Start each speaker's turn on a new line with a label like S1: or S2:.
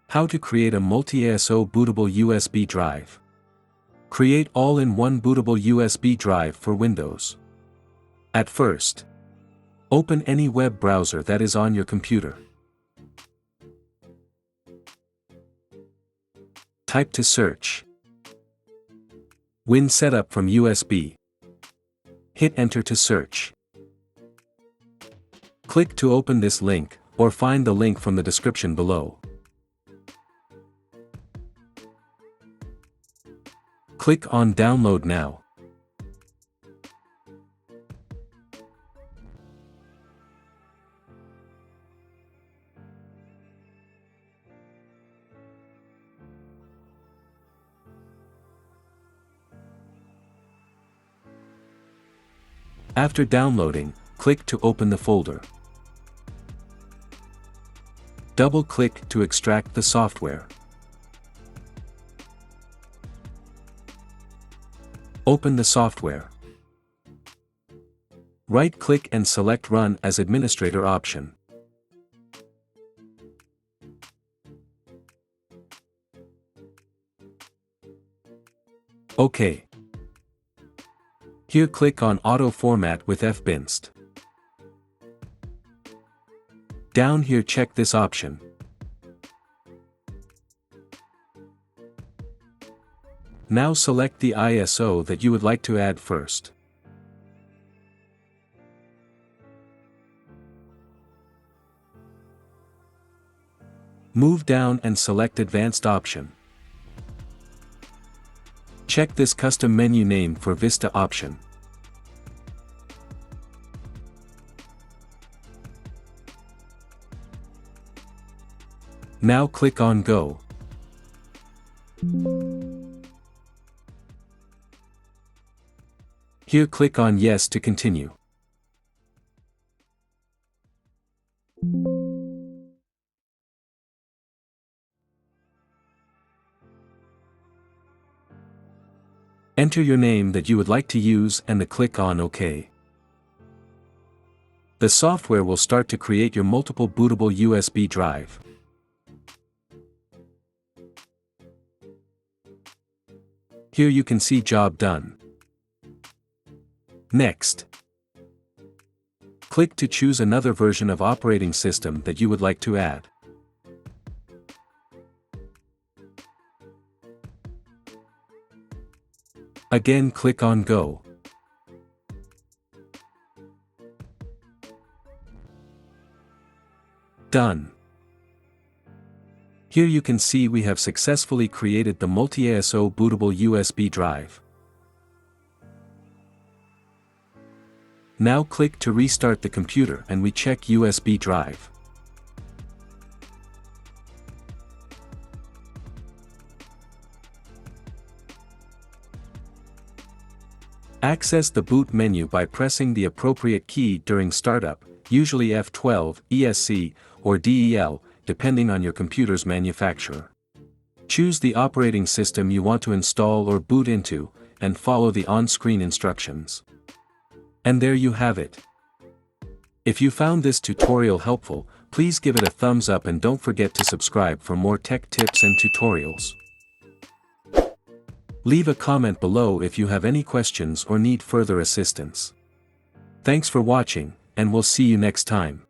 S1: How to create a multi-ISO bootable USB drive. Create all-in-one bootable USB drive for Windows. At first, open any web browser that is on your computer. Type to search Win Setup from USB. Hit Enter to search. Click to open this link, or find the link from the description below. Click on Download Now. After downloading, click to open the folder. Double-click to extract the software. Open the software. Right-click and select Run as Administrator option. OK. Here click on Auto Format with fbinst. Down here check this option. Now select the ISO that you would like to add first. Move down and select Advanced option. Check this custom menu name for Vista option. Now click on Go. Here click on Yes to continue. Enter your name that you would like to use and click on OK. The software will start to create your multiple bootable USB drive. Here you can see Job Done. Next, click to choose another version of operating system that you would like to add. Again click on Go. Done. Here you can see we have successfully created the multi-ISO bootable USB drive. Now click to restart the computer and we check USB drive. Access the boot menu by pressing the appropriate key during startup, usually F12, ESC, or DEL, depending on your computer's manufacturer. Choose the operating system you want to install or boot into, and follow the on-screen instructions. And there you have it. If you found this tutorial helpful, please give it a thumbs up and don't forget to subscribe for more tech tips and tutorials. Leave a comment below if you have any questions or need further assistance. Thanks for watching, and we'll see you next time.